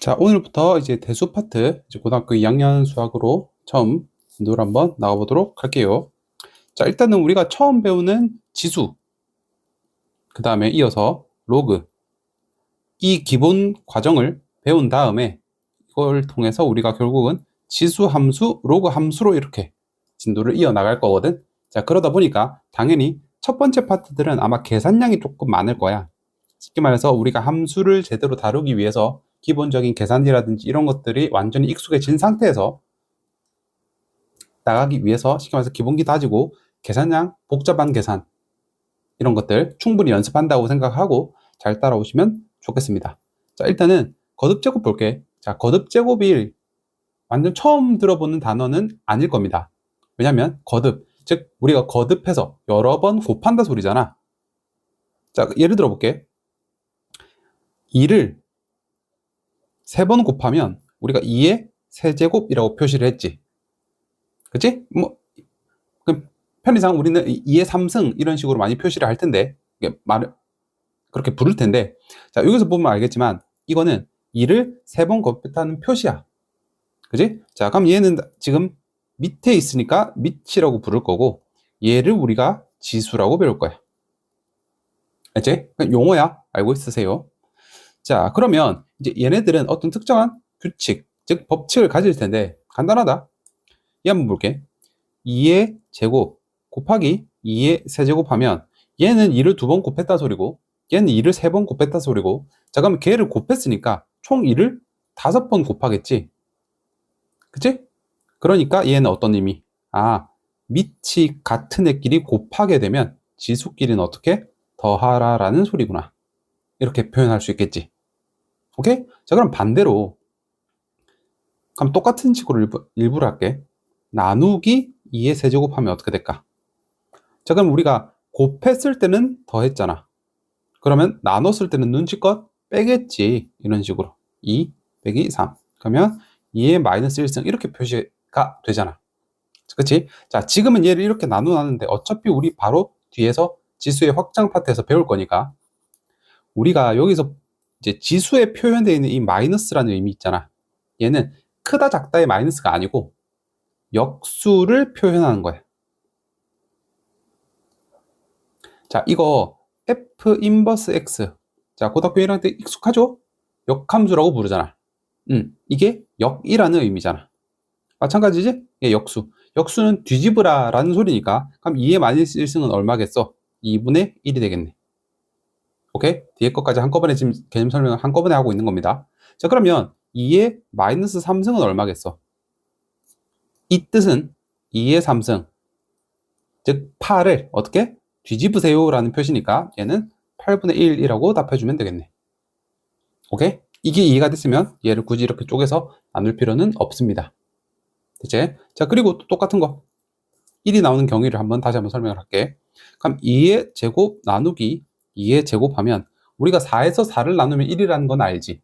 자, 오늘부터 이제 대수 파트, 이제 고등학교 2학년 수학으로 처음 진도를 한번 나가보도록 할게요. 자, 일단은 우리가 처음 배우는 지수, 그 다음에 이어서 로그, 이 기본 과정을 배운 다음에 이걸 통해서 우리가 결국은 지수 함수, 로그 함수로 이렇게 진도를 이어나갈 거거든. 자, 그러다 보니까 당연히 첫 번째 파트들은 아마 계산량이 조금 많을 거야. 쉽게 말해서 우리가 함수를 제대로 다루기 위해서 기본적인 계산이라든지 이런 것들이 완전히 익숙해진 상태에서 나가기 위해서 쉽게 말해서 기본기 다지고 계산량, 복잡한 계산 이런 것들 충분히 연습한다고 생각하고 잘 따라오시면 좋겠습니다. 자, 일단은 거듭제곱 볼게. 자, 거듭제곱이 완전 처음 들어보는 단어는 아닐 겁니다. 왜냐면 거듭, 즉 우리가 거듭해서 여러 번 곱한다 소리잖아. 자, 예를 들어 볼게. 2를 3번 곱하면 우리가 2의 세제곱이라고 표시를 했지. 그치? 뭐, 편의상 우리는 2의 3승 이런 식으로 많이 표시를 할 텐데, 그렇게 부를 텐데, 자, 여기서 보면 알겠지만, 이거는 2를 3번 곱했다는 표시야. 그치? 자, 그럼 얘는 지금 밑에 있으니까 밑이라고 부를 거고, 얘를 우리가 지수라고 배울 거야. 알지? 용어야. 알고 있으세요. 자, 그러면 이제 얘네들은 어떤 특정한 규칙, 즉 법칙을 가질 텐데 간단하다. 이 한번 볼게. 2의 제곱 곱하기 2의 세제곱하면 얘는 2를 2번 곱했다 소리고 얘는 2를 3번 곱했다 소리고, 자, 그러면 걔를 곱했으니까 총 2를 5번 곱하겠지. 그치? 그러니까 얘는 어떤 의미? 아, 밑이 같은 애끼리 곱하게 되면 지수끼리는 어떻게? 더하라 라는 소리구나. 이렇게 표현할 수 있겠지. 오케이? 자, 그럼 반대로 그럼 똑같은 식으로 일부러 할게. 나누기 2의 세제곱하면 어떻게 될까? 자, 그럼 우리가 곱했을 때는 더했잖아. 그러면 나눴을 때는 눈치껏 빼겠지. 이런 식으로 2 빼기 3 그러면 2의 마이너스 1승 이렇게 표시가 되잖아. 그치? 자, 지금은 얘를 이렇게 나눠놨는데 어차피 우리 바로 뒤에서 지수의 확장 파트에서 배울 거니까 우리가 여기서 이제 지수에 표현되어 있는 이 마이너스라는 의미 있잖아. 얘는 크다 작다의 마이너스가 아니고 역수를 표현하는 거야. 자, 이거 F 인버스 X. 자, 고등학교 1학년 때 익숙하죠? 역함수라고 부르잖아. 이게 역이라는 의미잖아. 마찬가지지? 예, 역수. 역수는 뒤집으라 라는 소리니까 그럼 2의 마이너스 1승은 얼마겠어? 2분의 1이 되겠네. 오케이? 뒤에 것까지 한꺼번에 지금 개념 설명을 한꺼번에 하고 있는 겁니다. 자, 그러면 2의 마이너스 3승은 얼마겠어? 이 뜻은 2의 3승, 즉 8을 어떻게? 뒤집으세요 라는 표시니까 얘는 8분의 1이라고 답해주면 되겠네. 오케이? 이게 이해가 됐으면 얘를 굳이 이렇게 쪼개서 나눌 필요는 없습니다. 됐지? 자, 그리고 또 똑같은 거 1이 나오는 경위를 다시 한번 설명을 할게. 그럼 2의 제곱 나누기 2의 제곱하면 우리가 4에서 4를 나누면 1이라는 건 알지.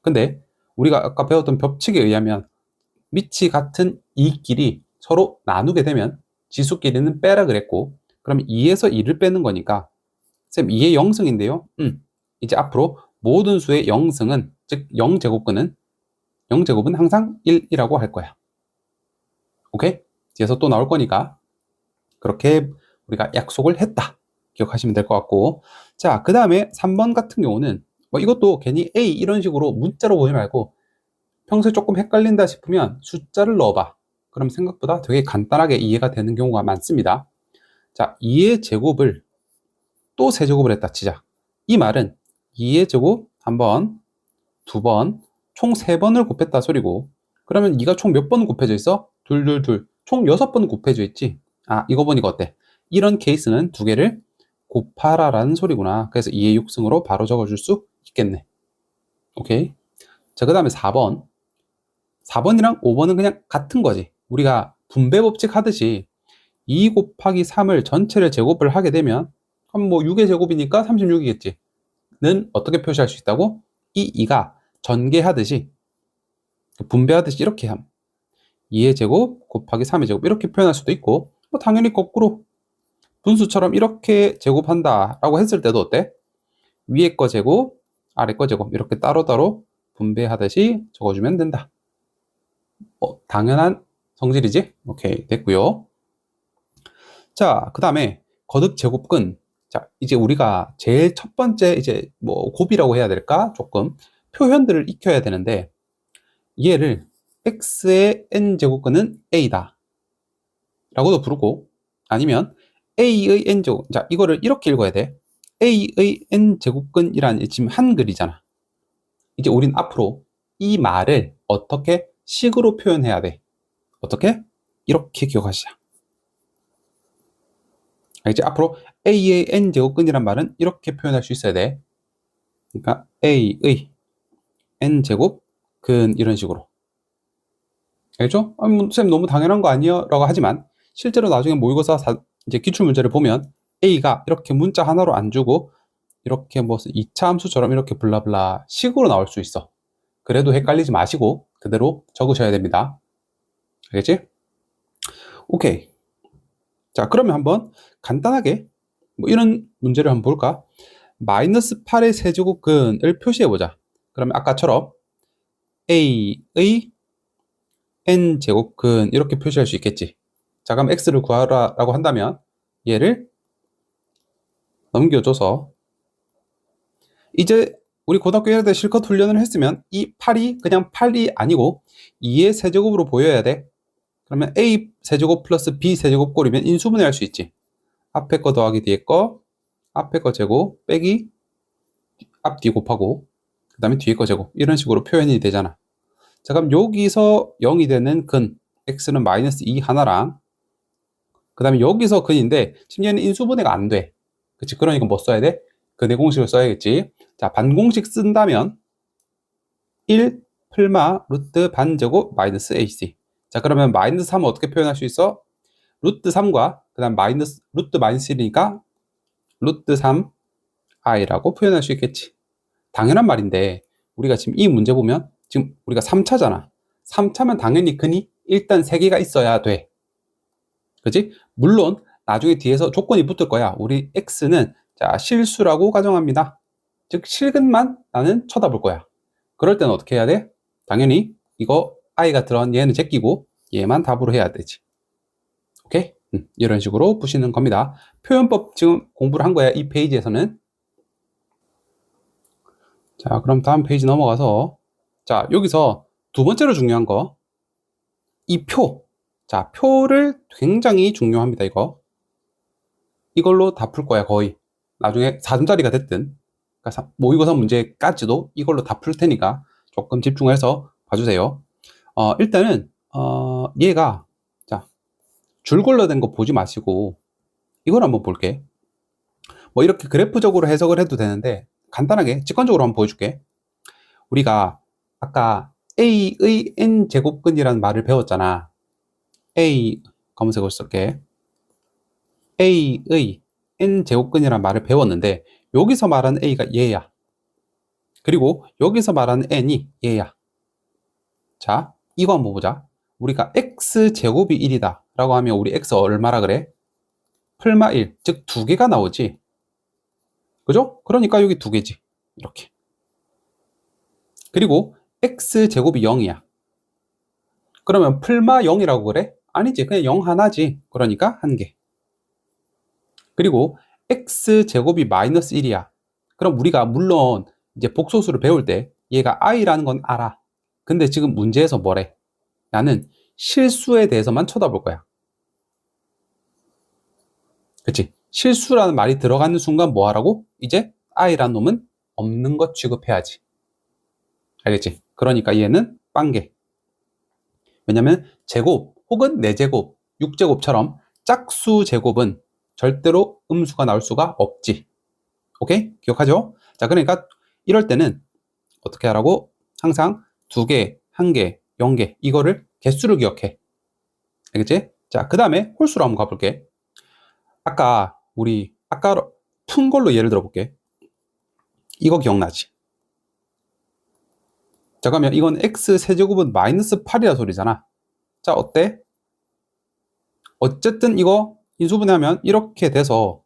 근데 우리가 아까 배웠던 법칙에 의하면 밑이 같은 이끼리 서로 나누게 되면 지수끼리는 빼라 그랬고, 그럼 2에서 2를 빼는 거니까 쌤 2의 0승인데요. 이제 앞으로 모든 수의 0승은, 즉 0제곱은 항상 1이라고 할 거야. 오케이? 뒤에서 또 나올 거니까 그렇게 우리가 약속을 했다 기억하시면 될 것 같고, 자, 그 다음에 3번 같은 경우는 뭐 이것도 괜히 A 이런 식으로 문자로 보지 말고 평소에 조금 헷갈린다 싶으면 숫자를 넣어봐. 그럼 생각보다 되게 간단하게 이해가 되는 경우가 많습니다. 자, 2의 제곱을 또 세제곱을 했다 치자. 이 말은 2의 제곱 한 번, 두 번, 총 3번을 곱했다 소리고, 그러면 2가 총 몇 번 곱해져 있어? 둘, 총 6번 곱해져 있지. 아, 이거 보니까 어때? 이런 케이스는 두 개를 곱하라 라는 소리구나. 그래서 2의 6승으로 바로 적어줄 수 있겠네. 오케이. 자, 그 다음에 4번. 4번이랑 5번은 그냥 같은 거지. 우리가 분배 법칙 하듯이 2 곱하기 3을 전체를 제곱을 하게 되면 그럼 뭐 6의 제곱이니까 36이겠지. 는 어떻게 표시할 수 있다고? 이 2가 전개하듯이 분배하듯이 이렇게 함. 2의 제곱 곱하기 3의 제곱 이렇게 표현할 수도 있고, 뭐 당연히 거꾸로 분수처럼 이렇게 제곱한다 라고 했을 때도 어때? 위에 거 제곱, 아래 거 제곱 이렇게 따로따로 분배하듯이 적어주면 된다. 당연한 성질이지? 오케이, 됐고요. 자, 그 다음에 거듭 제곱근. 자, 이제 우리가 제일 첫 번째 이제 뭐 곱이라고 해야 될까? 조금 표현들을 익혀야 되는데, 얘를 x의 n제곱근은 a다 라고도 부르고, 아니면 a의 n제곱, 자, 이거를 이렇게 읽어야 돼. a의 n제곱근이라는 지금 한글이잖아. 이제 우린 앞으로 이 말을 어떻게 식으로 표현해야 돼? 어떻게? 이렇게 기억하시자. 이제 앞으로 a의 n제곱근이란 말은 이렇게 표현할 수 있어야 돼. 그러니까 a의 n제곱근 이런 식으로. 알겠죠? 쌤 너무 당연한 거 아니에요? 라고 하지만 실제로 나중에 모의고사 이제 기출문제를 보면 a가 이렇게 문자 하나로 안 주고 이렇게 뭐 2차 함수처럼 이렇게 블라블라 식으로 나올 수 있어. 그래도 헷갈리지 마시고 그대로 적으셔야 됩니다. 알겠지? 오케이. 자, 그러면 한번 간단하게 뭐 이런 문제를 한번 볼까? 마이너스 8의 세제곱근을 표시해보자. 그러면 아까처럼 a의 n제곱근 이렇게 표시할 수 있겠지. 자, 그럼 x를 구하라고 한다면 얘를 넘겨줘서 이제 우리 고등학교 1학년 때 실컷 훈련을 했으면 이 8이 그냥 8이 아니고 2의 세제곱으로 보여야 돼. 그러면 a 세제곱 플러스 b 세제곱 꼴이면 인수분해 할 수 있지. 앞에 거 더하기 뒤에 거, 앞에 거 제곱 빼기 앞뒤 곱하고 그 다음에 뒤에 거 제곱 이런 식으로 표현이 되잖아. 자, 그럼 여기서 0이 되는 근 x는 마이너스 2 하나랑 그 다음에 여기서 근인데 지금 얘는 인수분해가 안 돼. 그치? 그러니까 뭐 써야 돼? 근의 공식을 써야겠지. 자, 반공식 쓴다면 1 풀마 루트 반제곱 마이너스 ac. 자, 그러면 마이너스 3은 어떻게 표현할 수 있어? 루트 3과 그 다음 마이너스 루트 마이너스 1이니까 루트 3i라고 표현할 수 있겠지. 당연한 말인데 우리가 지금 이 문제 보면 지금 우리가 3차잖아. 3차면 당연히 근이 일단 3개가 있어야 돼. 그치? 물론 나중에 뒤에서 조건이 붙을 거야. 우리 x는 자 실수라고 가정합니다. 즉 실근만 나는 쳐다볼 거야. 그럴 때는 어떻게 해야 돼? 당연히 이거 i가 들어간 얘는 제끼고 얘만 답으로 해야 되지. 오케이? 이런 식으로 푸시는 겁니다. 표현법 지금 공부를 한 거야. 이 페이지에서는. 자, 그럼 다음 페이지 넘어가서 자, 여기서 두 번째로 중요한 거 이 표. 자, 표를 굉장히 중요합니다. 이걸로 다 풀 거야. 거의 나중에 4점짜리가 됐든 그러니까 모의고사 문제까지도 이걸로 다 풀 테니까 조금 집중해서 봐주세요. 일단은 얘가 자 줄글러 된 거 보지 마시고 이걸 한번 볼게. 뭐 이렇게 그래프적으로 해석을 해도 되는데 간단하게 직관적으로 한번 보여줄게. 우리가 아까 a의 n제곱근이라는 말을 배웠잖아. a 검은색으로 쓸게. a의 n제곱근이라는 말을 배웠는데 여기서 말하는 a가 얘야. 그리고 여기서 말하는 n이 얘야. 자, 이거 한번 보자. 우리가 x제곱이 1이다 라고 하면 우리 x 얼마라 그래? 풀마 1, 즉 2개가 나오지. 그죠? 그러니까 여기 2개지. 이렇게. 그리고 x제곱이 0이야. 그러면 풀마 0이라고 그래? 아니지. 그냥 0 하나지. 그러니까 1개. 그리고 x제곱이 마이너스 1이야. 그럼 우리가 물론 이제 복소수를 배울 때 얘가 i라는 건 알아. 근데 지금 문제에서 뭐래? 나는 실수에 대해서만 쳐다볼 거야. 그치? 실수라는 말이 들어가는 순간 뭐 하라고? 이제 i라는 놈은 없는 것 취급해야지. 알겠지? 그러니까 얘는 빵개. 왜냐면 제곱 혹은 4제곱, 6제곱처럼 짝수 제곱은 절대로 음수가 나올 수가 없지. 오케이? 기억하죠? 자, 그러니까 이럴 때는 어떻게 하라고? 항상 2개, 1개, 0개 이거를 개수를 기억해. 알겠지? 자, 그 다음에 홀수로 한번 가볼게. 아까 푼 걸로 예를 들어볼게. 이거 기억나지? 자, 그러면 이건 x 세제곱은 마이너스 8이라 소리잖아. 자, 어때? 어쨌든 이거 인수분해하면 이렇게 돼서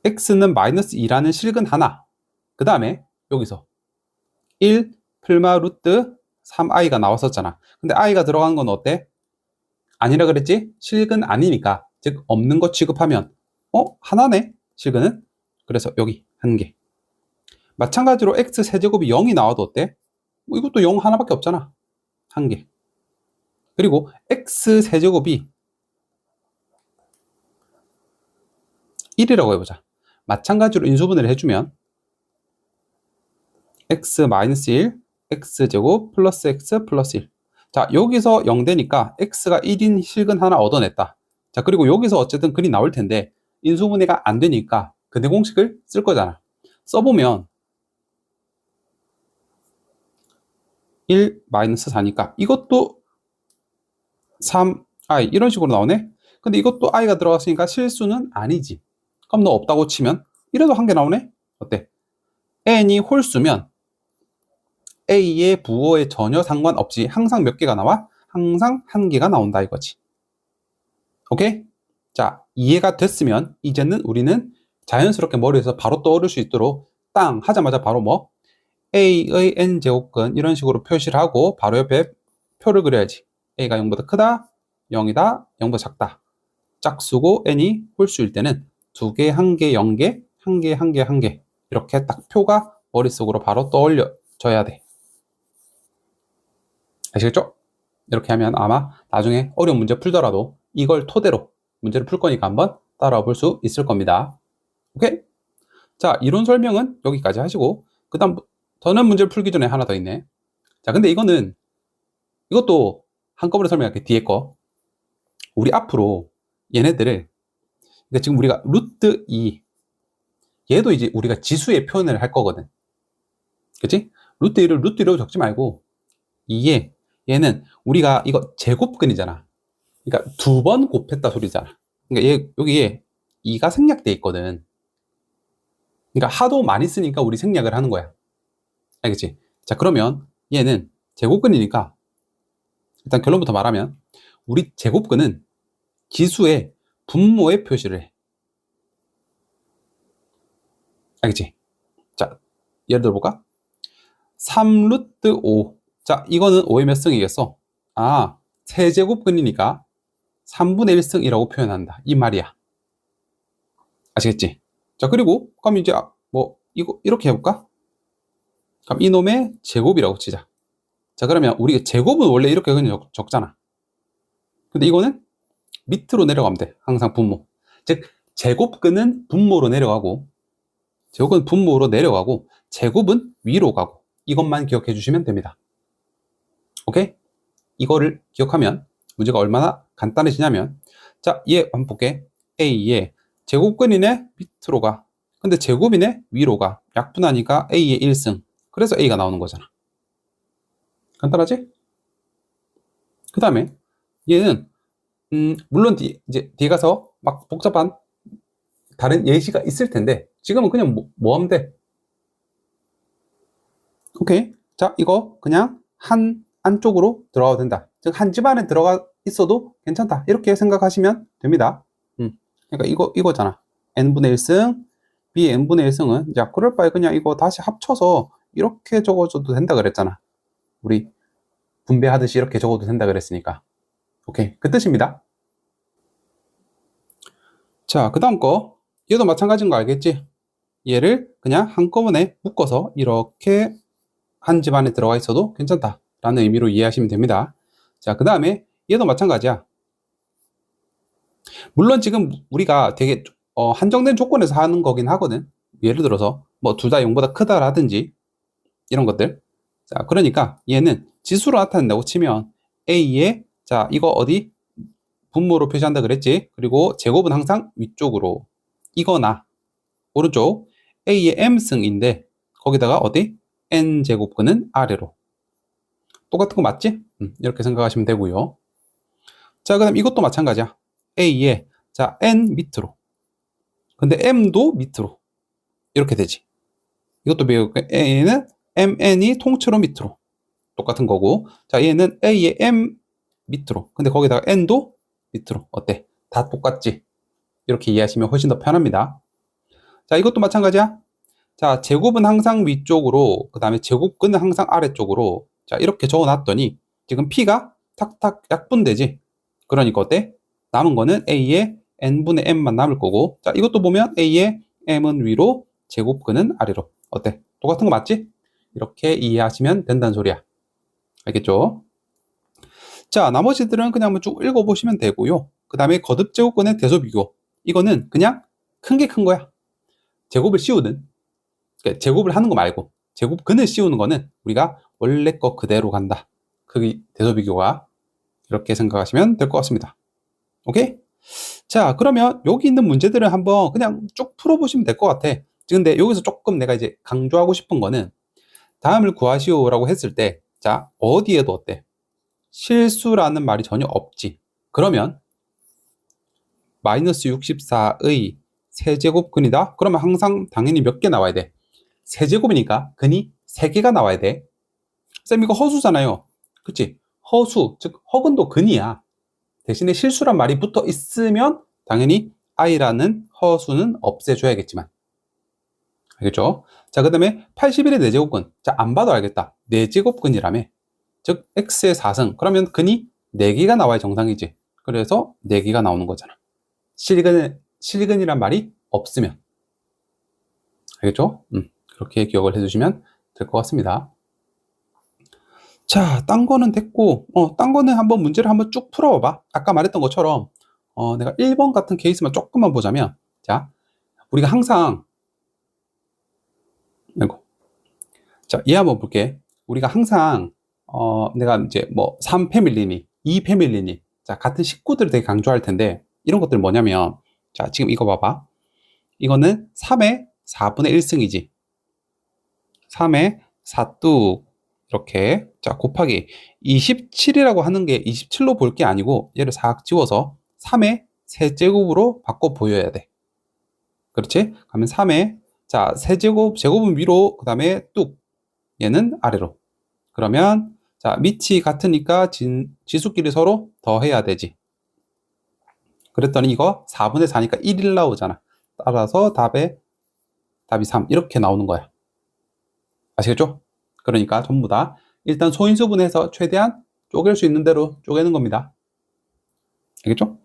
x는 마이너스 2라는 실근 하나, 그 다음에 여기서 1 플마 루트 3i가 나왔었잖아. 근데 i가 들어간 건 어때? 아니라 그랬지? 실근 아니니까, 즉 없는 거 취급하면 하나네 실근은. 그래서 여기 한 개. 마찬가지로 x 세제곱이 0이 나와도 어때? 이것도 0 하나밖에 없잖아. 한 개. 그리고 x 세제곱이 1이라고 해보자. 마찬가지로 인수분해를 해주면 x-1 x제곱 플러스 x 플러스 1. 자, 여기서 0 되니까 x가 1인 실근 하나 얻어냈다. 자, 그리고 여기서 어쨌든 글이 나올 텐데 인수분해가 안 되니까 근해 공식을 쓸 거잖아. 써보면 1-4니까 이것도 3i 이런 식으로 나오네. 근데 이것도 i가 들어갔으니까 실수는 아니지. 그럼 너 없다고 치면 이래도 한 개 나오네. 어때? n이 홀수면 a의 부호에 전혀 상관없이 항상 몇 개가 나와? 항상 한 개가 나온다 이거지. 오케이? 자, 이해가 됐으면 이제는 우리는 자연스럽게 머리에서 바로 떠오를 수 있도록 땅 하자마자 바로 뭐 a의 n제곱근 이런 식으로 표시를 하고 바로 옆에 표를 그려야지. a가 0보다 크다, 0이다, 0보다 작다. 짝수고 n이 홀수일 때는 2개, 1개, 0개, 1개, 1개, 1개 이렇게 딱 표가 머릿속으로 바로 떠올려져야 돼. 아시겠죠? 이렇게 하면 아마 나중에 어려운 문제 풀더라도 이걸 토대로 문제를 풀 거니까 한번 따라와 볼 수 있을 겁니다. 오케이? 자, 이론 설명은 여기까지 하시고 그 다음 더는 문제를 풀기 전에 하나 더 있네. 자, 근데 이것도 한꺼번에 설명할게. 뒤에 거. 우리 앞으로 얘네들을, 그러니까 지금 우리가 루트 2 얘도 이제 우리가 지수의 표현을 할 거거든. 그치? 루트 2를 루트 2로 적지 말고 2에 얘는 우리가 이거 제곱근이잖아. 그러니까 2번 곱했다 소리잖아. 그러니까 여기에 2가 생략돼 있거든. 그러니까 하도 많이 쓰니까 우리 생략을 하는 거야. 알겠지? 자, 그러면 얘는 제곱근이니까 일단 결론부터 말하면 우리 제곱근은 지수의 분모의 표시를 해. 알겠지? 자, 예를 들어볼까? 3 루트 5. 자, 이거는 5의 몇 승이겠어? 아, 세제곱근이니까 3분의 1승이라고 표현한다. 이 말이야. 아시겠지? 자, 그리고 그럼 이제 뭐 이거 이렇게 해볼까? 그럼 이놈의 제곱이라고 치자. 자, 그러면 우리가 제곱은 원래 이렇게 그냥 적잖아. 근데 이거는 밑으로 내려가면 돼. 항상 분모. 즉 제곱근은 분모로 내려가고 제곱은 분모로 내려가고 제곱은 위로 가고 이것만 기억해 주시면 됩니다. 오케이? 이거를 기억하면 문제가 얼마나 간단해지냐면 자, 얘 한번 볼게. A에 제곱근이네 밑으로 가. 근데 제곱이네 위로 가. 약분하니까 A의 1승. 그래서 A가 나오는 거잖아. 간단하지? 그 다음에 얘는 물론 이제 뒤에 가서 막 복잡한 다른 예시가 있을 텐데 지금은 그냥 뭐 하면 돼? 오케이. 자, 이거 그냥 한 안쪽으로 들어가도 된다. 즉 한 집안에 들어가 있어도 괜찮다. 이렇게 생각하시면 됩니다. 그러니까 이거잖아. n분의 1승, b의 n분의 1승은 야, 그럴 바에 그냥 이거 다시 합쳐서 이렇게 적어줘도 된다 그랬잖아. 우리 분배하듯이 이렇게 적어도 된다 그랬으니까. 오케이. 그 뜻입니다. 자, 그 다음 거. 얘도 마찬가지인 거 알겠지? 얘를 그냥 한꺼번에 묶어서 이렇게 한 집안에 들어가 있어도 괜찮다 라는 의미로 이해하시면 됩니다. 자, 그 다음에 얘도 마찬가지야. 물론 지금 우리가 되게 한정된 조건에서 하는 거긴 하거든. 예를 들어서 뭐 둘 다 0보다 크다라든지 이런 것들. 자, 그러니까 얘는 지수로 나타낸다고 치면 A에 자, 이거 어디 분모로 표시한다 그랬지? 그리고 제곱은 항상 위쪽으로 이거나 오른쪽 A의 M승인데 거기다가 어디? N제곱근은 아래로. 똑같은 거 맞지? 이렇게 생각하시면 되고요. 자, 그 다음 이것도 마찬가지야. A에 자, N 밑으로. 근데 M도 밑으로. 이렇게 되지. 이것도 배우고 A는 MN이 통째로 밑으로. 똑같은 거고. 자, 얘는 A의 M 밑으로. 근데 거기다가 N도 밑으로. 어때? 다 똑같지? 이렇게 이해하시면 훨씬 더 편합니다. 자, 이것도 마찬가지야. 자, 제곱은 항상 위쪽으로, 그 다음에 제곱근은 항상 아래쪽으로. 자, 이렇게 적어놨더니 지금 P가 탁탁 약분되지. 그러니까 어때? 남은 거는 A의 n분의 m만 남을 거고, 자, 이것도 보면 A의 m은 위로, 제곱근은 아래로. 어때? 똑같은 거 맞지? 이렇게 이해하시면 된다는 소리야. 알겠죠? 자, 나머지들은 그냥 한번 쭉 읽어보시면 되고요. 그 다음에 거듭제곱근의 대소비교. 이거는 그냥 큰 게 큰 거야. 제곱을 씌우는, 그러니까 제곱을 하는 거 말고 제곱근을 씌우는 거는 우리가 원래 거 그대로 간다. 그게 대소비교가. 이렇게 생각하시면 될 것 같습니다. 오케이? 자, 그러면 여기 있는 문제들을 한번 그냥 쭉 풀어보시면 될 것 같아. 근데 여기서 조금 내가 이제 강조하고 싶은 거는, 다음을 구하시오라고 했을 때, 자, 어디에도 어때? 실수라는 말이 전혀 없지. 그러면 마이너스 64의 세제곱근이다? 그러면 항상 당연히 몇 개 나와야 돼? 세제곱이니까 근이 3개가 나와야 돼. 쌤, 이거 허수잖아요. 그치? 허수, 즉 허근도 근이야. 대신에 실수란 말이 붙어 있으면 당연히 i라는 허수는 없애줘야겠지만. 알겠죠? 자, 그 다음에 81의 4제곱근. 자, 안 봐도 알겠다. 4제곱근이라며. 즉 x의 4승. 그러면 근이 4개가 나와야 정상이지. 그래서 4개가 나오는 거잖아. 실근이란 말이 없으면. 알겠죠? 그렇게 기억을 해주시면 될 것 같습니다. 자, 딴 거는 됐고, 딴 거는 한번 문제를 한번 쭉 풀어봐. 아까 말했던 것처럼, 내가 1번 같은 케이스만 조금만 보자면, 자, 우리가 항상, 아이고. 자, 얘 한번 볼게. 우리가 항상, 내가 이제 뭐, 3패밀리니, 2패밀리니, 자, 같은 식구들을 되게 강조할 텐데, 이런 것들 뭐냐면, 자, 지금 이거 봐봐. 이거는 3의 4분의 1승이지. 3의 4뚝. 이렇게. 자, 곱하기 27이라고 하는 게 27로 볼 게 아니고, 얘를 싹 지워서 3의 세제곱으로 바꿔 보여야 돼. 그렇지? 그러면 3의, 자, 세제곱, 제곱은 위로, 그 다음에 뚝. 얘는 아래로. 그러면, 자, 밑이 같으니까 지수끼리 서로 더해야 되지. 그랬더니 이거 4분의 4니까 1일 나오잖아. 따라서 답이 3. 이렇게 나오는 거야. 아시겠죠? 그러니까 전부 다 일단 소인수분해서 최대한 쪼갤 수 있는 대로 쪼개는 겁니다. 알겠죠?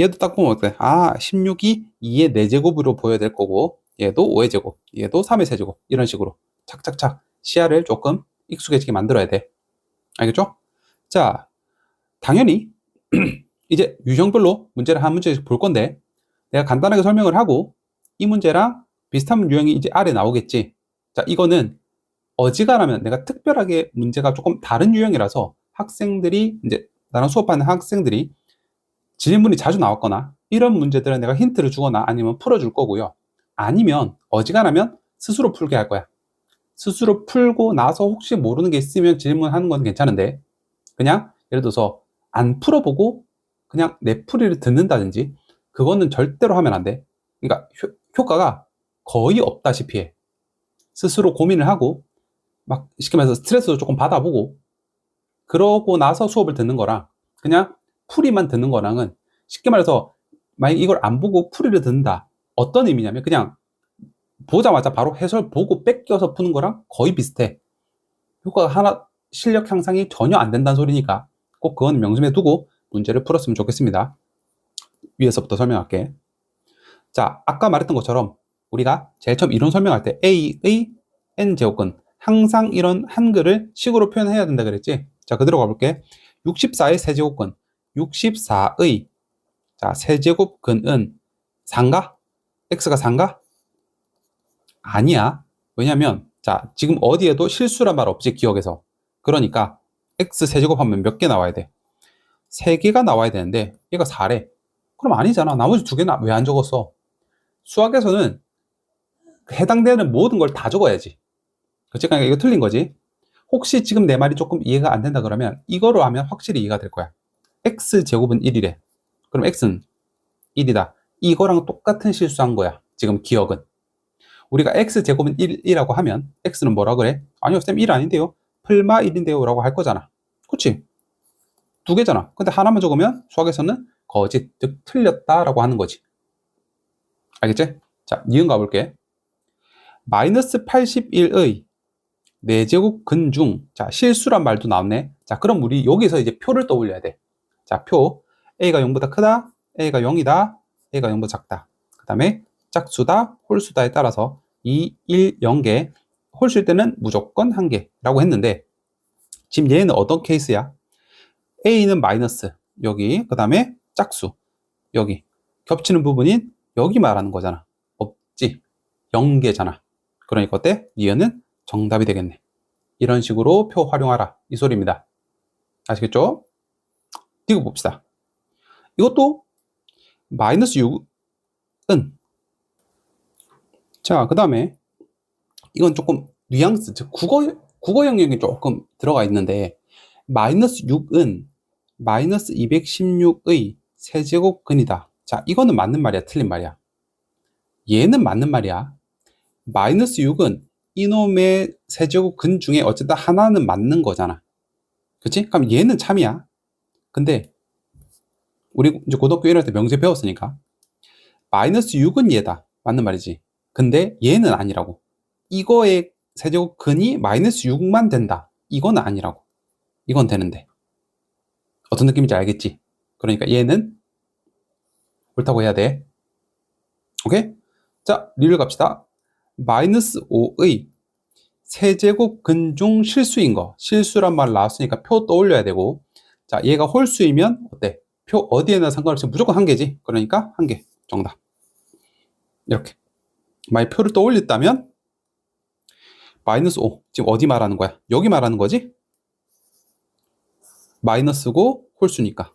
얘도 딱 보면 어때? 16이 2의 4제곱으로 보여야 될 거고, 얘도 5의 제곱, 얘도 3의 세제곱. 이런 식으로 착착착 시야를 조금 익숙해지게 만들어야 돼. 알겠죠? 자, 당연히 이제 유형별로 문제를 한 문제씩 볼 건데, 내가 간단하게 설명을 하고 이 문제랑 비슷한 유형이 이제 아래 나오겠지. 자, 이거는 어지간하면 내가 특별하게 문제가 조금 다른 유형이라서 학생들이 이제 나랑 수업하는 학생들이 질문이 자주 나왔거나 이런 문제들은 내가 힌트를 주거나 아니면 풀어줄 거고요. 아니면 어지간하면 스스로 풀게 할 거야. 스스로 풀고 나서 혹시 모르는 게 있으면 질문하는 건 괜찮은데, 그냥 예를 들어서 안 풀어보고 그냥 내 풀이를 듣는다든지 그거는 절대로 하면 안 돼. 그러니까 효과가 거의 없다시피 해. 스스로 고민을 하고 막 쉽게 말해서 스트레스도 조금 받아보고 그러고 나서 수업을 듣는 거랑 그냥 풀이만 듣는 거랑은, 쉽게 말해서 만약 이걸 안 보고 풀이를 듣는다, 어떤 의미냐면 그냥 보자마자 바로 해설 보고 뺏겨서 푸는 거랑 거의 비슷해. 효과가 하나, 실력 향상이 전혀 안 된다는 소리니까 꼭 그건 명심해 두고 문제를 풀었으면 좋겠습니다. 위에서부터 설명할게. 자, 아까 말했던 것처럼 우리가 제일 처음 이론 설명할 때 A의 n제곱근, 항상 이런 한글을 식으로 표현해야 된다 그랬지? 자, 그대로 가볼게. 64의 세제곱근, 64의, 자, 세제곱근은 4인가? x가 4인가? 아니야. 왜냐면, 자, 지금 어디에도 실수란 말 없지, 기억에서. 그러니까 x 세제곱 하면 몇 개 나와야 돼? 3개가 나와야 되는데 얘가 4래. 그럼 아니잖아. 나머지 2개는 왜 안 적었어? 수학에서는 해당되는 모든 걸 다 적어야지. 그치? 그러니까 이거 틀린 거지. 혹시 지금 내 말이 조금 이해가 안 된다 그러면 이거로 하면 확실히 이해가 될 거야. x제곱은 1이래. 그럼 x는 1이다. 이거랑 똑같은 실수한 거야. 지금 기억은. 우리가 x제곱은 1이라고 하면 x는 뭐라 그래? 아니요, 쌤 1 아닌데요. 풀마 1인데요 라고 할 거잖아. 그치? 2개잖아. 근데 하나만 적으면 수학에서는 거짓, 즉 틀렸다라고 하는 거지. 알겠지? 자, 니은 가볼게. 마이너스 81의 4제곱 근중, 자, 실수란 말도 나왔네. 자, 그럼 우리 여기서 이제 표를 떠올려야 돼. 자, 표. A가 0보다 크다, A가 0이다, A가 0보다 작다. 그 다음에 짝수다, 홀수다에 따라서 2, 1, 0개, 홀수일 때는 무조건 1개라고 했는데, 지금 얘는 어떤 케이스야? A는 마이너스, 여기, 그 다음에 짝수, 여기. 겹치는 부분인 여기 말하는 거잖아. 없지. 0개잖아. 그러니까 어때? 니은은 정답이 되겠네. 이런 식으로 표 활용하라. 이 소리입니다. 아시겠죠? 이거 봅시다. 이것도 마이너스 6은, 자, 그 다음에 이건 조금 뉘앙스, 즉 국어 영역이 조금 들어가 있는데, 마이너스 6은 마이너스 216의 세제곱근이다. 자, 이거는 맞는 말이야, 틀린 말이야? 얘는 맞는 말이야. 마이너스 6은 이놈의 세제곱근 중에 어쨌든 하나는 맞는 거잖아. 그치? 그럼 얘는 참이야. 근데 우리 이제 고등학교 1학년 때 명제 배웠으니까 마이너스 6은 얘다. 맞는 말이지. 근데 얘는 아니라고. 이거의 세제곱근이 마이너스 6만 된다. 이건 아니라고. 이건 되는데. 어떤 느낌인지 알겠지? 그러니까 얘는 옳다고 해야 돼. 오케이? 자, 리를 갑시다. 마이너스 5의 세제곱근 중 실수인 거. 실수란 말 나왔으니까 표 떠올려야 되고. 자, 얘가 홀수이면 어때? 표 어디에나 상관없이 무조건 1개지. 그러니까 1개. 정답. 이렇게. 만약 표를 떠올렸다면 마이너스 5. 지금 어디 말하는 거야? 여기 말하는 거지? 마이너스고 홀수니까.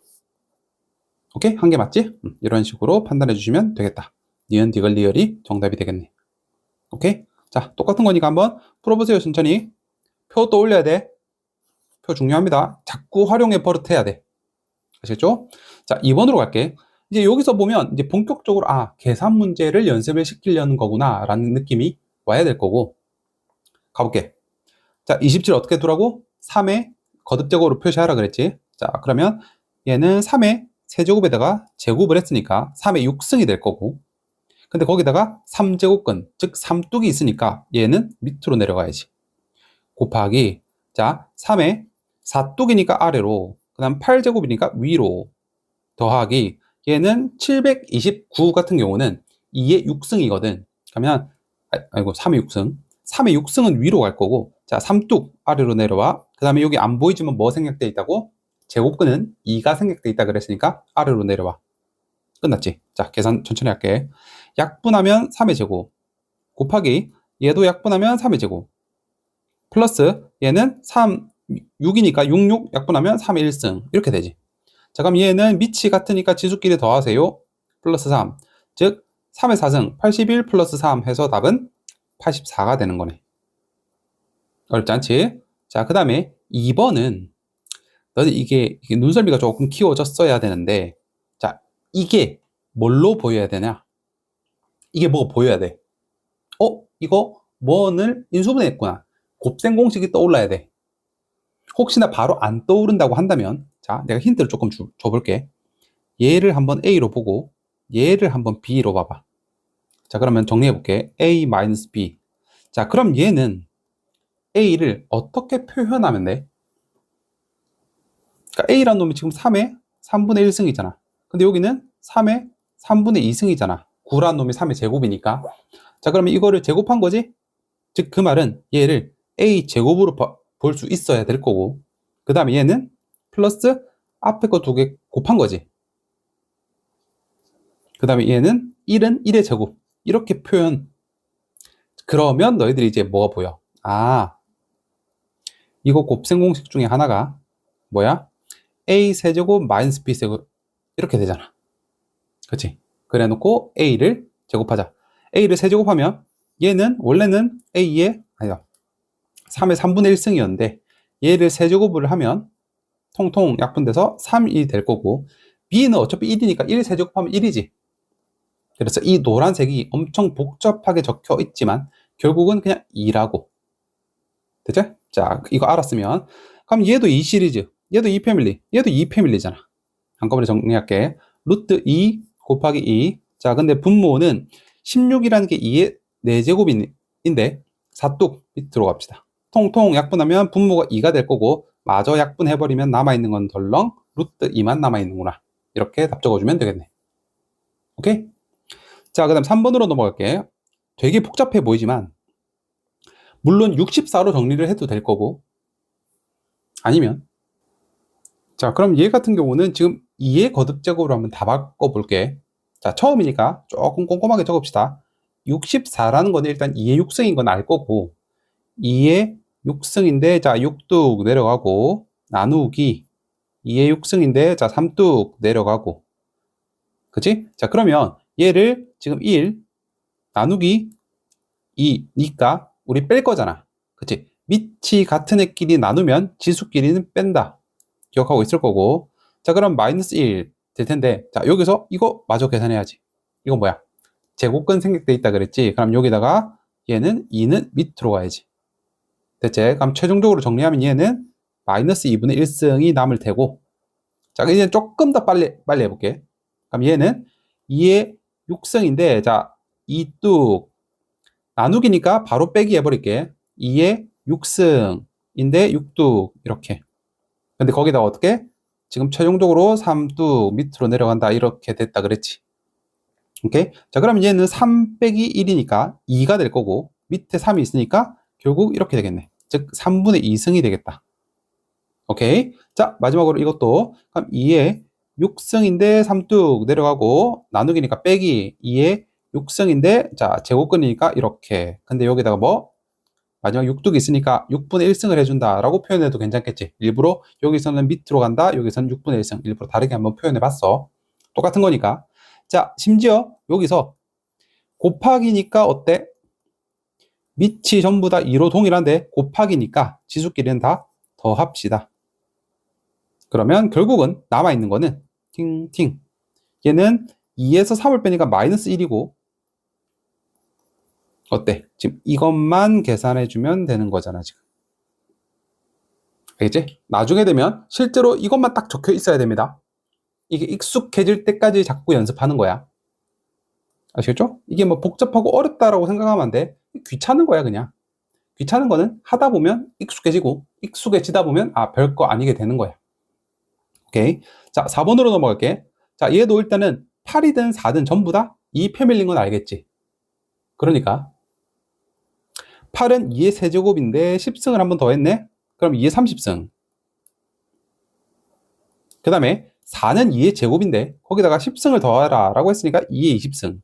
오케이? 1개 맞지? 이런 식으로 판단해 주시면 되겠다. 니은, 디귿, 리을이 정답이 되겠네. 오케이? 자, 똑같은 거니까 한번 풀어보세요. 천천히. 표 떠올려야 돼. 표 중요합니다. 자꾸 활용해 버릇해야 돼. 아시겠죠? 자, 2번으로 갈게. 이제 여기서 보면 이제 본격적으로 계산 문제를 연습을 시키려는 거구나 라는 느낌이 와야 될 거고. 가볼게. 자, 27 어떻게 두라고? 3의 거듭제곱으로 표시하라 그랬지. 자, 그러면 얘는 3의 세제곱에다가 제곱을 했으니까 3의 6승이 될 거고, 근데 거기다가 3제곱근, 즉 3뚝이 있으니까 얘는 밑으로 내려가야지. 곱하기, 자, 3의 4뚝이니까 아래로, 그 다음 8제곱이니까 위로, 더하기, 얘는 729 같은 경우는 2의 6승이거든. 그러면, 아이고, 3의 6승. 3의 6승은 위로 갈 거고, 자, 3뚝 아래로 내려와. 그 다음에 여기 안 보이지만 뭐 생략돼 있다고? 제곱근은 2가 생략돼 있다 그랬으니까 아래로 내려와. 끝났지? 자, 계산 천천히 할게. 약분하면 3의 제곱 곱하기 얘도 약분하면 3의 제곱 플러스 얘는 3, 6이니까 66 약분하면 3의 1승 이렇게 되지. 자, 그럼 얘는 밑이 같으니까 지수끼리 더하세요. 플러스 3. 즉 3의 4승 81 플러스 3 해서 답은 84가 되는 거네. 어렵지 않지? 자, 그 다음에 2번은 너는 이게 눈썰미가 조금 키워졌어야 되는데, 자, 이게 뭘로 보여야 되냐? 이게 뭐가 보여야 돼? 이거 뭐를 인수분해했구나. 곱셈 공식이 떠올라야 돼. 혹시나 바로 안 떠오른다고 한다면, 자, 내가 힌트를 조금 줘볼게. 얘를 한번 A로 보고 얘를 한번 B로 봐봐. 자, 그러면 정리해볼게. A-B. 자, 그럼 얘는 A를 어떻게 표현하면 돼? 그러니까 A라는 놈이 지금 3의 3분의 1승이잖아. 근데 여기는 3의 3분의 2승이잖아. 9라는 놈이 3의 제곱이니까. 자, 그러면 이거를 제곱한 거지? 즉, 그 말은 얘를 A 제곱으로 볼 수 있어야 될 거고, 그 다음에 얘는 플러스 앞에 거 2개 곱한 거지. 그 다음에 얘는 1은 1의 제곱. 이렇게 표현. 그러면 너희들이 이제 뭐가 보여? 이거 곱셈 공식 중에 하나가 뭐야? A 세제곱 마이너스 B 세제곱 이렇게 되잖아. 그치? 그래 놓고 A를 제곱하자. A를 세제곱하면 얘는 원래는 A의 3의 3분의 1승이었는데 얘를 세제곱을 하면 통통 약분돼서 3이 될 거고, B는 어차피 1이니까 1 세제곱하면 1이지. 그래서 이 노란색이 엄청 복잡하게 적혀 있지만 결국은 그냥 2라고. 되죠? 자, 이거 알았으면 그럼 얘도 2 시리즈, 얘도 2 패밀리, 얘도 2 패밀리잖아. 한꺼번에 정리할게. 루트 2 곱하기 2. 자, 근데 분모는 16이라는 게 2의 4제곱이니 2인데 4뚝 밑으로 갑시다. 통통 약분하면 분모가 2가 될 거고 마저 약분해버리면 남아있는 건 덜렁 루트 2만 남아있는구나. 이렇게 답 적어주면 되겠네. 오케이? 자, 그 다음 3번으로 넘어갈게. 되게 복잡해 보이지만 물론 64로 정리를 해도 될 거고 아니면 자, 그럼 얘 같은 경우는 지금 2의 거듭제곱으로 한번 다 바꿔볼게. 자, 처음이니까 조금 꼼꼼하게 적읍시다. 64라는 건 일단 2의 6승인 건 알 거고 2의 6승인데 자 6뚝 내려가고 나누기 2의 6승인데 자 3뚝 내려가고 그치? 자 그러면 얘를 지금 1 나누기 2니까 우리 뺄 거잖아. 그치? 밑이 같은 애끼리 나누면 지수끼리는 뺀다. 기억하고 있을 거고 자 그럼 마이너스 1 될 텐데 자 여기서 이거 마저 계산해야지. 이거 뭐야? 제곱근 생략돼 있다 그랬지? 그럼 여기다가 얘는 2는 밑으로 가야지. 됐지? 그럼 최종적으로 정리하면 얘는 마이너스 2분의 1승이 남을 테고 자 이제 조금 더 빨리 해볼게. 그럼 얘는 2의 6승인데 자 2뚝 나누기니까 바로 빼기 해버릴게. 2의 6승인데 6뚝 이렇게. 근데 거기다가 어떻게? 지금 최종적으로 3뚝 밑으로 내려간다 이렇게 됐다 그랬지. 오케이? 자 그러면 얘는 3 빼기 1이니까 2가 될 거고 밑에 3이 있으니까 결국 이렇게 되겠네. 즉 3분의 2승이 되겠다. 오케이? 자 마지막으로 이것도 그럼 2의 6승인데 3뚝 내려가고 나누기니까 빼기 2의 6승인데 자 제곱근이니까 이렇게. 근데 여기다가 뭐 마지막 6뚝이 있으니까 6분의 1승을 해준다 라고 표현해도 괜찮겠지. 일부러 여기서는 밑으로 간다, 여기서는 6분의 1승 일부러 다르게 한번 표현해 봤어. 똑같은 거니까. 자 심지어 여기서 곱하기니까 어때? 밑이 전부 다 2로 동일한데 곱하기니까 지수끼리는 다 더합시다. 그러면 결국은 남아있는 거는 팅팅 얘는 2에서 3을 빼니까 마이너스 1이고 어때? 지금 이것만 계산해주면 되는 거잖아 지금. 알겠지? 나중에 되면 실제로 이것만 딱 적혀 있어야 됩니다. 이게 익숙해질 때까지 자꾸 연습하는 거야. 아시겠죠? 이게 뭐 복잡하고 어렵다라고 생각하면 안 돼. 귀찮은 거야 그냥. 귀찮은 거는 하다 보면 익숙해지고 익숙해지다 보면 아 별거 아니게 되는 거야. 오케이. 자 4번으로 넘어갈게. 자 얘도 일단은 8이든 4든 전부 다 이 패밀리인 건 알겠지. 그러니까 8은 2의 세제곱인데 10승을 한 번 더 했네. 그럼 2의 30승. 그 다음에 4는 2의 제곱인데 거기다가 10승을 더하라 라고 했으니까 2의 20승.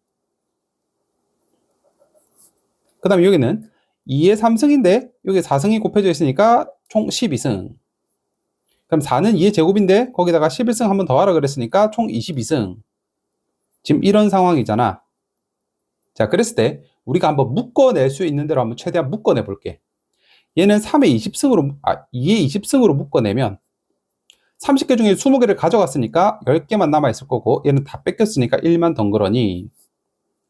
그 다음에 여기는 2의 3승인데 여기 4승이 곱해져 있으니까 총 12승. 그럼 4는 2의 제곱인데 거기다가 11승 한 번 더하라 그랬으니까 총 22승. 지금 이런 상황이잖아. 자 그랬을 때 우리가 한번 묶어낼 수 있는 대로 한번 최대한 묶어내 볼게. 얘는 3의 20승으로 2의 20승으로 묶어내면 30개 중에 20개를 가져갔으니까 10개만 남아있을 거고 얘는 다 뺏겼으니까 1만 덩그러니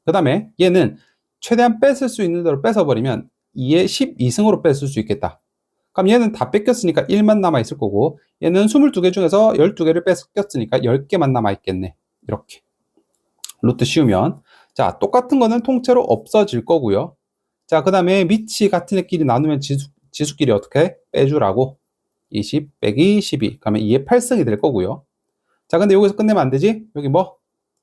그 다음에 얘는 최대한 뺏을 수 있는 대로 뺏어버리면 2의 12승으로 뺏을 수 있겠다. 그럼 얘는 다 뺏겼으니까 1만 남아있을 거고 얘는 22개 중에서 12개를 뺏겼으니까 10개만 남아있겠네. 이렇게 루트 씌우면 자 똑같은 거는 통째로 없어질 거고요. 자 그 다음에 밑이 같은 애끼리 나누면 지수끼리 어떻게 빼주라고 20 빼기 12 그러면 2의 8승이 될 거고요. 자 근데 여기서 끝내면 안 되지. 여기 뭐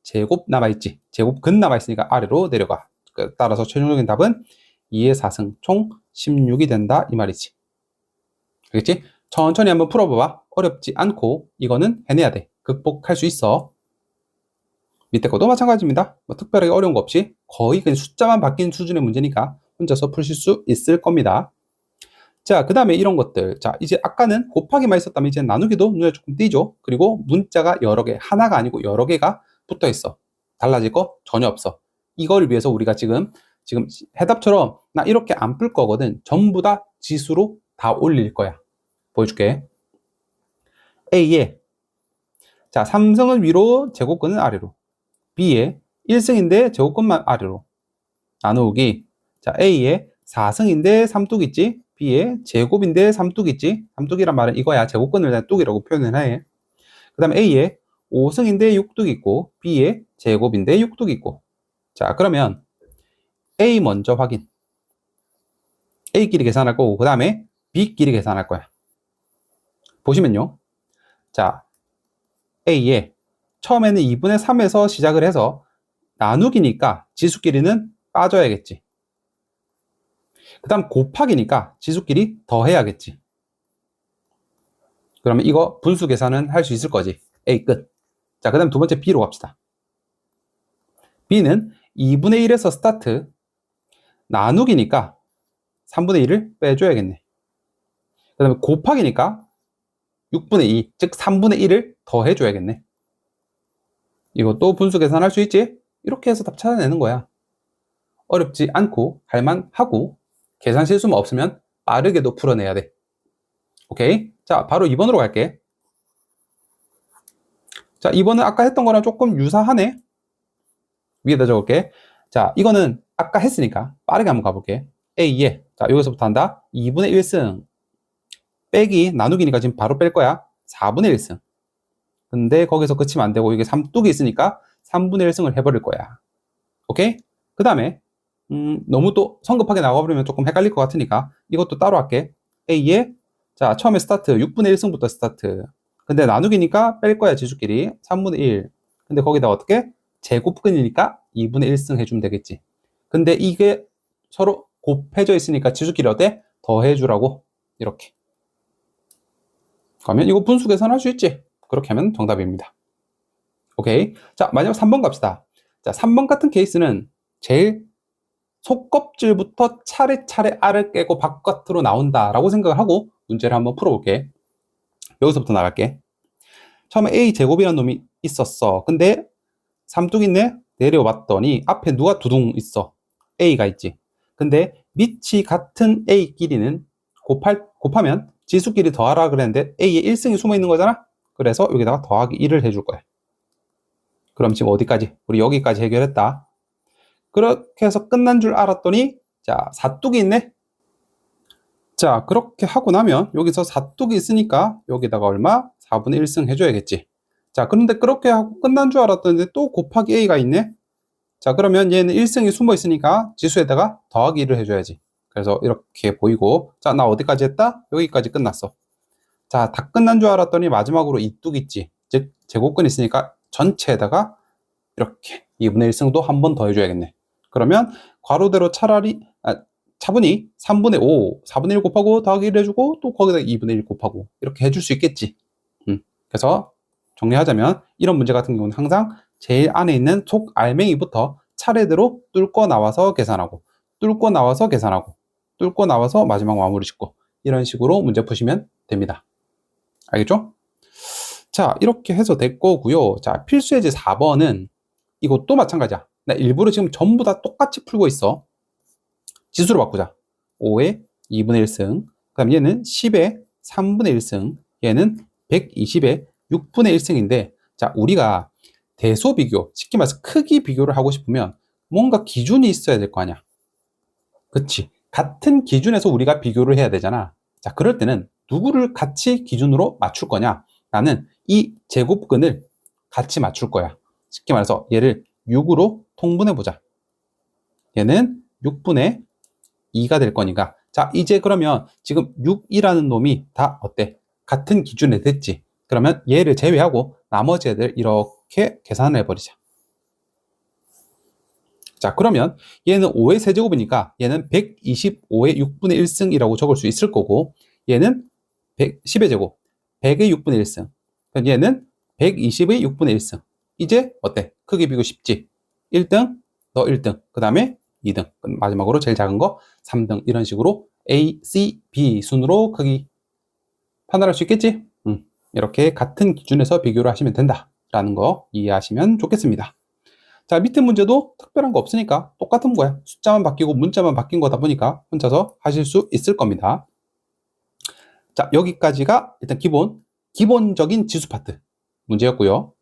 제곱 남아있지. 제곱근 남아있으니까 아래로 내려가. 따라서 최종적인 답은 2의 4승 총 16이 된다 이 말이지. 알겠지? 천천히 한번 풀어봐봐. 어렵지 않고 이거는 해내야 돼. 극복할 수 있어. 밑에 것도 마찬가지입니다. 뭐 특별하게 어려운 거 없이 거의 그냥 숫자만 바뀐 수준의 문제니까 혼자서 푸실 수 있을 겁니다. 자, 그 다음에 이런 것들. 자, 이제 아까는 곱하기만 있었다면 이제 나누기도 눈에 조금 띄죠. 그리고 문자가 여러 개, 하나가 아니고 여러 개가 붙어 있어. 달라질 거 전혀 없어. 이걸 위해서 우리가 지금 해답처럼 나 이렇게 안 풀 거거든. 전부 다 지수로 다 올릴 거야. 보여줄게. A에 자, 3승은 위로, 제곱근은 아래로. B에 1승인데 제곱근만 아래로. 나누기. 자, A에 4승인데 3뚝 있지? B에 제곱인데 3뚝 있지? 3뚝이란 말은 이거야. 제곱근을 그냥 뚝이라고 표현을 해. 그 다음에 A에 5승인데 6뚝 있고 B에 제곱인데 6뚝 있고. 자, 그러면 A 먼저 확인. A끼리 계산할 거고 그 다음에 B끼리 계산할 거야. 보시면요. 자, A에 처음에는 2분의 3에서 시작을 해서 나누기니까 지수끼리는 빠져야겠지. 그 다음 곱하기니까 지수끼리 더해야겠지. 그러면 이거 분수 계산은 할 수 있을 거지. A 끝. 자, 그 다음 두 번째 B로 갑시다. B는 2분의 1에서 스타트, 나누기니까 3분의 1을 빼줘야겠네. 그 다음에 곱하기니까 6분의 2, 즉 3분의 1을 더해줘야겠네. 이것도 분수 계산할 수 있지? 이렇게 해서 답 찾아내는 거야. 어렵지 않고 할만하고 계산 실수만 없으면 빠르게도 풀어내야 돼. 오케이? 자, 바로 2번으로 갈게. 자, 2번은 아까 했던 거랑 조금 유사하네. 위에다 적을게. 자, 이거는 아까 했으니까 빠르게 한번 가볼게. A에, 자, 여기서부터 한다. 2분의 1승 빼기 나누기니까 지금 바로 뺄 거야. 4분의 1승. 근데 거기서 그치면 안 되고 이게 삼뚝이 있으니까 3분의 1승을 해버릴 거야. 오케이? 그 다음에 너무 또 성급하게 나와버리면 조금 헷갈릴 것 같으니까 이것도 따로 할게. A에, 자, 처음에 스타트 6분의 1승부터 스타트. 근데 나누기니까 뺄 거야, 지수끼리. 3분의 1. 근데 거기다 어떻게? 제곱근이니까 2분의 1승 해주면 되겠지. 근데 이게 서로 곱해져 있으니까 지수끼리 어때? 더해주라고. 이렇게. 그러면 이거 분수 계산할 수 있지? 그렇게 하면 정답입니다. 오케이. 자, 마지막 3번 갑시다. 자, 3번 같은 케이스는 제일 속껍질부터 차례차례 알을 깨고 바깥으로 나온다라고 생각을 하고 문제를 한번 풀어볼게. 여기서부터 나갈게. 처음에 A제곱이라는 놈이 있었어. 근데 삼뚝인네? 내려왔더니 앞에 누가 두둥 있어. A가 있지. 근데 밑이 같은 A끼리는 곱하면 지수끼리 더하라 그랬는데 A에 1승이 숨어 있는 거잖아? 그래서 여기다가 더하기 1을 해줄 거야. 그럼 지금 어디까지? 우리 여기까지 해결했다. 그렇게 해서 끝난 줄 알았더니 자, 사뚝이 있네? 자, 그렇게 하고 나면 여기서 사뚝이 있으니까 여기다가 얼마? 4분의 1승 해줘야겠지. 자, 그런데 그렇게 하고 끝난 줄 알았더니 또 곱하기 A가 있네? 자, 그러면 얘는 1승이 숨어 있으니까 지수에다가 더하기 1을 해줘야지. 그래서 이렇게 보이고, 자, 나 어디까지 했다? 여기까지 끝났어. 자, 다 끝난 줄 알았더니 마지막으로 이 뚝 있지. 즉, 제곱근 있으니까 전체에다가 이렇게 2분의 1승도 한 번 더 해줘야겠네. 그러면 괄호대로 차분히 3분의 5, 4분의 1 곱하고 더하기 1 해주고 또 거기다 2분의 1 곱하고 이렇게 해줄 수 있겠지. 그래서 정리하자면 이런 문제 같은 경우는 항상 제일 안에 있는 속 알맹이부터 차례대로 뚫고 나와서 계산하고 뚫고 나와서 계산하고 뚫고 나와서 마지막 마무리 짓고 이런 식으로 문제 푸시면 됩니다. 알겠죠? 자, 이렇게 해서 될 거고요. 자, 필수예제 4번은 이것도 마찬가지야. 나 일부러 지금 전부 다 똑같이 풀고 있어. 지수로 바꾸자. 5에 2분의 1승. 그 다음 얘는 10에 3분의 1승. 얘는 120에 6분의 1승인데, 자, 우리가 대소 비교, 쉽게 말해서 크기 비교를 하고 싶으면 뭔가 기준이 있어야 될 거 아니야. 그치? 같은 기준에서 우리가 비교를 해야 되잖아. 자, 그럴 때는 누구를 같이 기준으로 맞출 거냐? 나는 이 제곱근을 같이 맞출 거야. 쉽게 말해서 얘를 6으로 통분해보자. 얘는 6분의 2가 될 거니까. 자, 이제 그러면 지금 6이라는 놈이 다 어때? 같은 기준에 됐지. 그러면 얘를 제외하고 나머지 애들 이렇게 계산을 해버리자. 자, 그러면 얘는 5의 세제곱이니까 얘는 125의 6분의 1승이라고 적을 수 있을 거고 얘는 10의 제곱, 100의 6분의 1승. 그럼 얘는 120의 6분의 1승. 이제 어때? 크기 비교 쉽지? 1등, 너 1등. 그 다음에 2등. 마지막으로 제일 작은 거 3등. 이런 식으로 A, C, B 순으로 크기 판단할 수 있겠지? 이렇게 같은 기준에서 비교를 하시면 된다라는 거 이해하시면 좋겠습니다. 자, 밑에 문제도 특별한 거 없으니까 똑같은 거야. 숫자만 바뀌고 문자만 바뀐 거다 보니까 혼자서 하실 수 있을 겁니다. 자, 여기까지가 일단 기본적인 지수 파트 문제였고요.